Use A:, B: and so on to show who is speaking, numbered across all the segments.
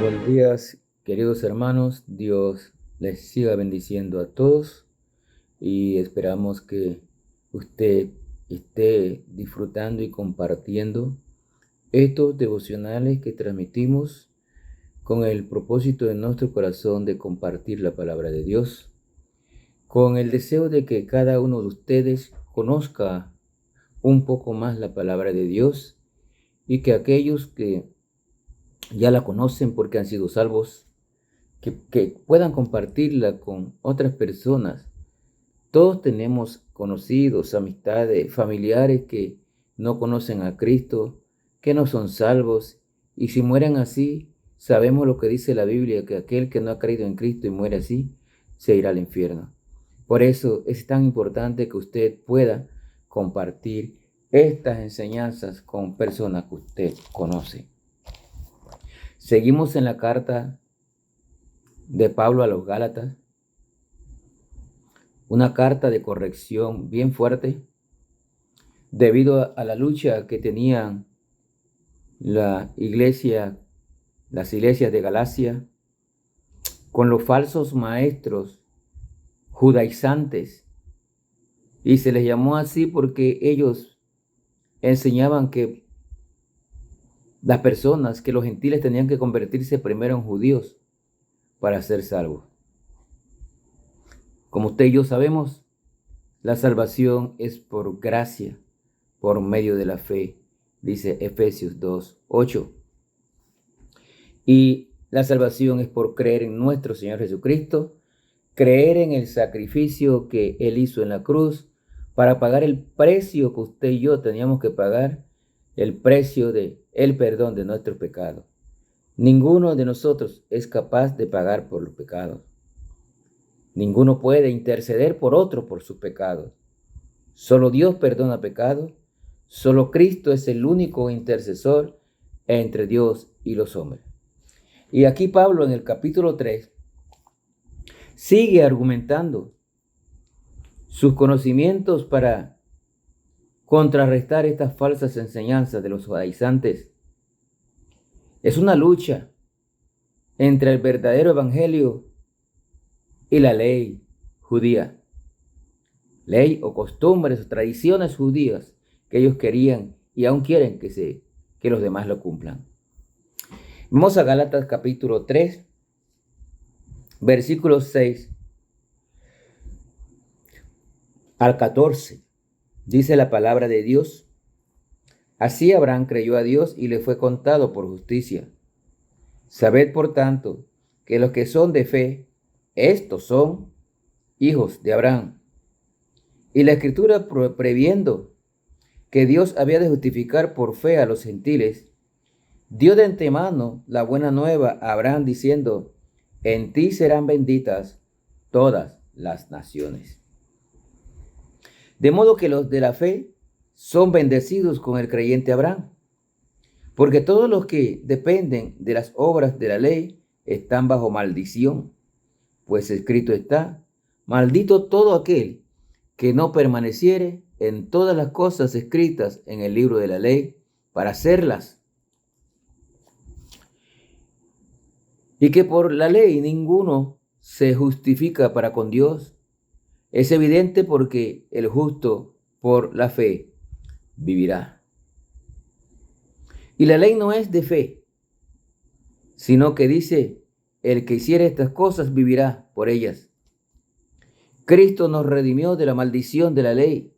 A: Buenos días, queridos hermanos. Dios les siga bendiciendo a todos y esperamos que usted esté disfrutando y compartiendo estos devocionales que transmitimos con el propósito de nuestro corazón de compartir la palabra de Dios, con el deseo de que cada uno de ustedes conozca un poco más la palabra de Dios y que aquellos que ya la conocen porque han sido salvos, que puedan compartirla con otras personas. Todos tenemos conocidos, amistades, familiares que no conocen a Cristo, que no son salvos, y si mueren así, sabemos lo que dice la Biblia, que aquel que no ha creído en Cristo y muere así, se irá al infierno. Por eso es tan importante que usted pueda compartir estas enseñanzas con personas que usted conoce. Seguimos en la carta de Pablo a los Gálatas, una carta de corrección bien fuerte debido a la lucha que tenían las iglesias de Galacia con los falsos maestros judaizantes, y se les llamó así porque ellos enseñaban que las personas, que los gentiles tenían que convertirse primero en judíos para ser salvos. Como usted y yo sabemos, la salvación es por gracia, por medio de la fe, dice Efesios 2:8. Y la salvación es por creer en nuestro Señor Jesucristo, creer en el sacrificio que Él hizo en la cruz para pagar el precio que usted y yo teníamos que pagar, el precio del perdón de nuestros pecados. Ninguno de nosotros es capaz de pagar por los pecados. Ninguno puede interceder por otro por sus pecados. Solo Dios perdona pecados. Solo Cristo es el único intercesor entre Dios y los hombres. Y aquí Pablo en el capítulo 3 sigue argumentando sus conocimientos para contrarrestar estas falsas enseñanzas de los judaizantes. Es una lucha entre el verdadero evangelio y la ley judía. Ley o costumbres o tradiciones judías que ellos querían y aún quieren que los demás lo cumplan. Vamos a Gálatas capítulo 3, versículos 6 al 14. Dice la palabra de Dios: así Abraham creyó a Dios y le fue contado por justicia. Sabed, por tanto, que los que son de fe, estos son hijos de Abraham. Y la Escritura, previendo que Dios había de justificar por fe a los gentiles, dio de antemano la buena nueva a Abraham diciendo: en ti serán benditas todas las naciones. De modo que los de la fe son bendecidos con el creyente Abraham, porque todos los que dependen de las obras de la ley están bajo maldición, pues escrito está: maldito todo aquel que no permaneciere en todas las cosas escritas en el libro de la ley para hacerlas. Y que por la ley ninguno se justifica para con Dios. Es evidente porque el justo por la fe vivirá. Y la ley no es de fe, sino que dice: el que hiciere estas cosas vivirá por ellas. Cristo nos redimió de la maldición de la ley,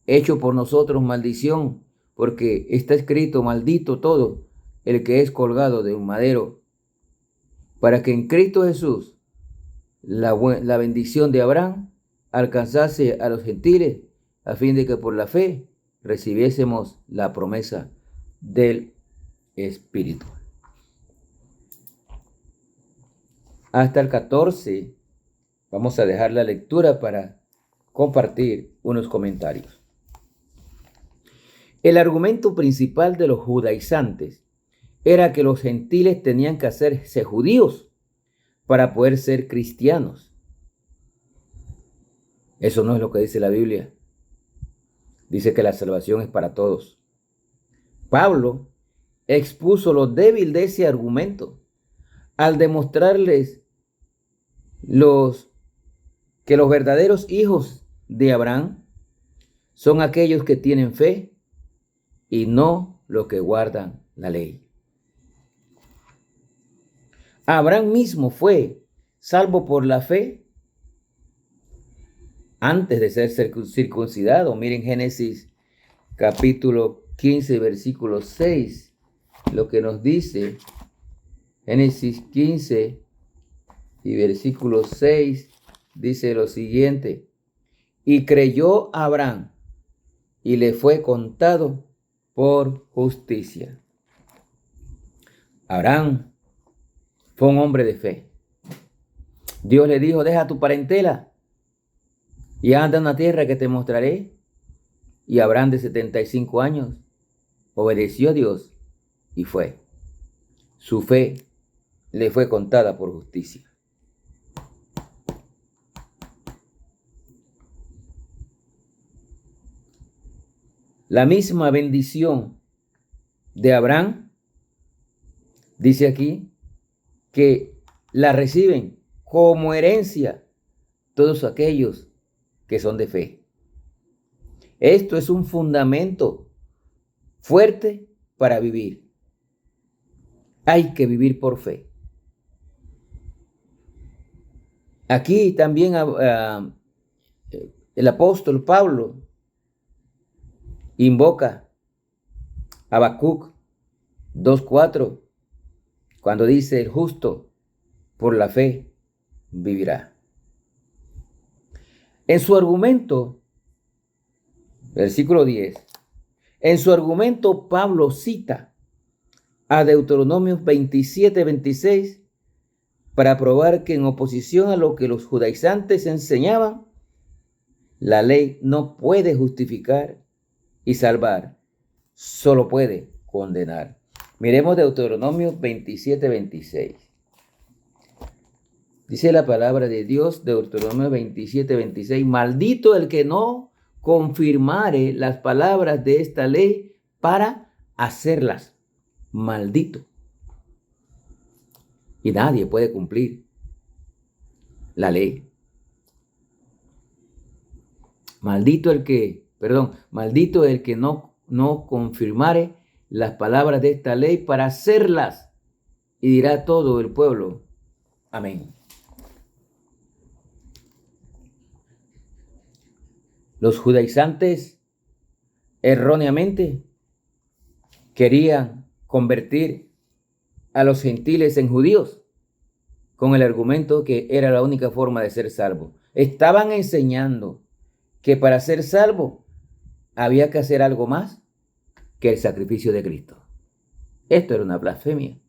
A: hecho por nosotros maldición, porque está escrito: maldito todo el que es colgado de un madero, para que en Cristo Jesús la bendición de Abraham alcanzase a los gentiles, a fin de que por la fe recibiésemos la promesa del Espíritu. Hasta el 14 vamos a dejar la lectura para compartir unos comentarios. El argumento principal de los judaizantes era que los gentiles tenían que hacerse judíos para poder ser cristianos. Eso no es lo que dice la Biblia. Dice que la salvación es para todos. Pablo expuso lo débil de ese argumento al demostrarles que los verdaderos hijos de Abraham son aquellos que tienen fe y no los que guardan la ley. Abraham mismo fue salvo por la fe antes de ser circuncidado. Miren Génesis capítulo 15, versículo 6, lo que nos dice. Génesis 15 y versículo 6 dice lo siguiente: y creyó Abraham y le fue contado por justicia. Abraham fue un hombre de fe. Dios le dijo: deja tu parentela y anda a una tierra que te mostraré. Y Abraham, de 75 años, obedeció a Dios y fue. Su fe le fue contada por justicia. La misma bendición de Abraham, dice aquí, que la reciben como herencia todos aquellos que son de fe. Esto es un fundamento fuerte para vivir. Hay que vivir por fe. Aquí también el apóstol Pablo invoca a Habacuc 2:4 cuando dice: el justo por la fe vivirá. En su argumento, versículo 10, en su argumento Pablo cita a Deuteronomio 27:26 para probar que en oposición a lo que los judaizantes enseñaban, la ley no puede justificar y salvar, solo puede condenar. Miremos Deuteronomio 27:26. Dice la palabra de Dios, Deuteronomio 27:26: maldito el que no confirmare las palabras de esta ley para hacerlas. Maldito. Y nadie puede cumplir la ley. Maldito el que no confirmare las palabras de esta ley para hacerlas. Y dirá todo el pueblo: amén. Los judaizantes erróneamente querían convertir a los gentiles en judíos con el argumento que era la única forma de ser salvo. Estaban enseñando que para ser salvo había que hacer algo más que el sacrificio de Cristo. Esto era una blasfemia.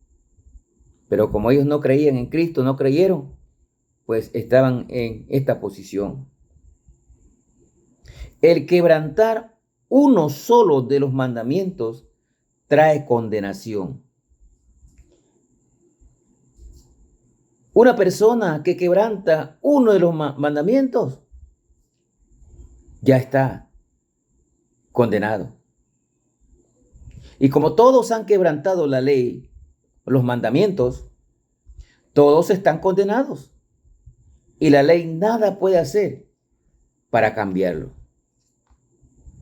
A: Pero como ellos no creían en Cristo, no creyeron, pues estaban en esta posición. El quebrantar uno solo de los mandamientos trae condenación. Una persona que quebranta uno de los mandamientos ya está condenado. Y como todos han quebrantado la ley, los mandamientos, todos están condenados. Y la ley nada puede hacer para cambiarlo.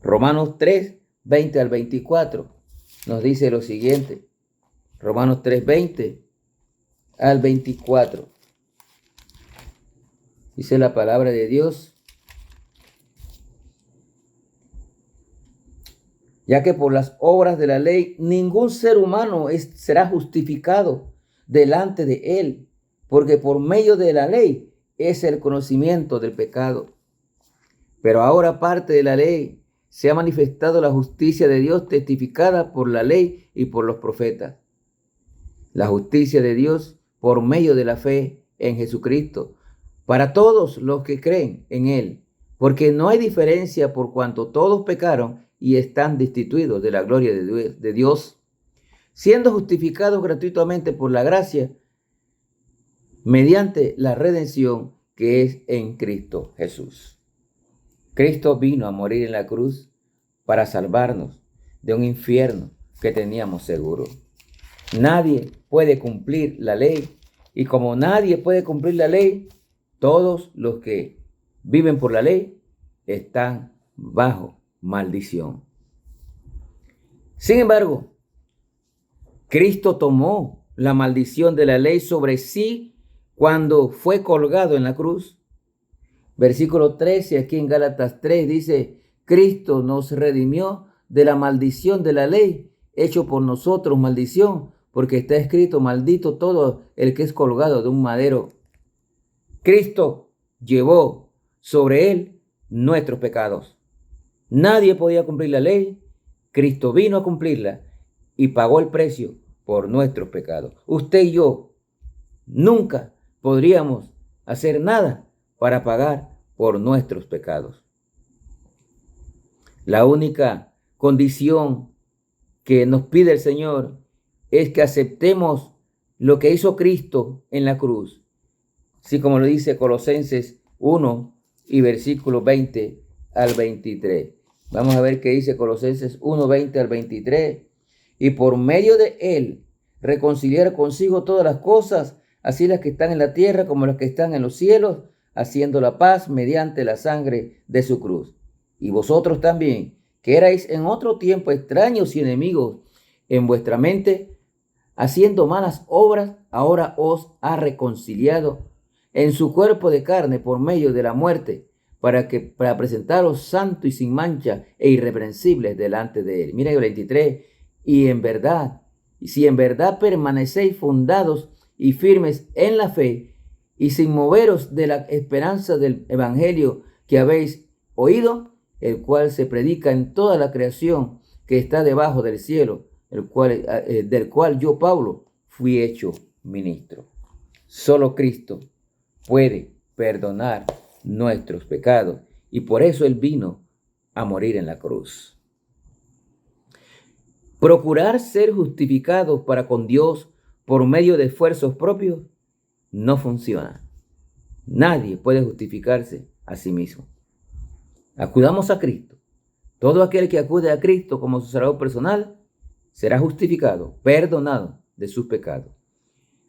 A: Romanos 3, 20 al 24 nos dice lo siguiente. Romanos 3, 20 al 24. Dice la palabra de Dios: ya que por las obras de la ley ningún ser humano será justificado delante de él, porque por medio de la ley es el conocimiento del pecado. Pero ahora, aparte de la ley, se ha manifestado la justicia de Dios testificada por la ley y por los profetas. La justicia de Dios por medio de la fe en Jesucristo, para todos los que creen en Él, porque no hay diferencia por cuanto todos pecaron y están destituidos de la gloria de Dios, siendo justificados gratuitamente por la gracia, mediante la redención que es en Cristo Jesús. Cristo vino a morir en la cruz para salvarnos de un infierno que teníamos seguro. Nadie puede cumplir la ley Y como nadie puede cumplir la ley, todos los que viven por la ley están bajo maldición. Sin embargo, Cristo tomó la maldición de la ley sobre sí cuando fue colgado en la cruz. Versículo 13, aquí en Gálatas 3 dice, Cristo nos redimió de la maldición de la ley, hecho por nosotros maldición, porque está escrito, maldito todo el que es colgado de un madero. Cristo llevó sobre él nuestros pecados. Nadie podía cumplir la ley. Cristo vino a cumplirla y pagó el precio por nuestros pecados. Usted y yo nunca podríamos hacer nada para pagar por nuestros pecados. La única condición que nos pide el Señor es que aceptemos lo que hizo Cristo en la cruz. Así como lo dice Colosenses 1 y versículos 20 al 23. Vamos a ver qué dice Colosenses 1, 20 al 23. Y por medio de él reconciliar consigo todas las cosas, así las que están en la tierra como las que están en los cielos, haciendo la paz mediante la sangre de su cruz. Y vosotros también, que erais en otro tiempo extraños y enemigos en vuestra mente, haciendo malas obras, ahora os ha reconciliado en su cuerpo de carne por medio de la muerte, para presentaros santos y sin mancha e irreprensibles delante de él. Mira el 23, y si en verdad permanecéis fundados y firmes en la fe, y sin moveros de la esperanza del evangelio que habéis oído, el cual se predica en toda la creación que está debajo del cielo, del cual yo, Pablo, fui hecho ministro. Solo Cristo puede perdonar nuestros pecados y por eso él vino a morir en la cruz. Procurar ser justificados para con Dios por medio de esfuerzos propios no funciona. Nadie puede justificarse a sí mismo. Acudamos a Cristo. Todo aquel que acude a Cristo como su Salvador personal será justificado, perdonado de sus pecados.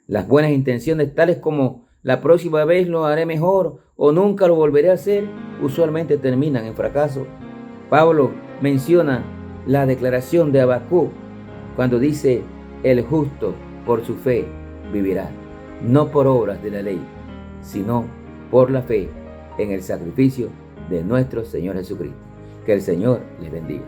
A: Las buenas intenciones, tales como la próxima vez lo haré mejor o nunca lo volveré a hacer, usualmente terminan en fracaso. Pablo menciona la declaración de Habacuc cuando dice, el justo por su fe vivirá, no por obras de la ley, sino por la fe en el sacrificio de nuestro Señor Jesucristo. Que el Señor les bendiga.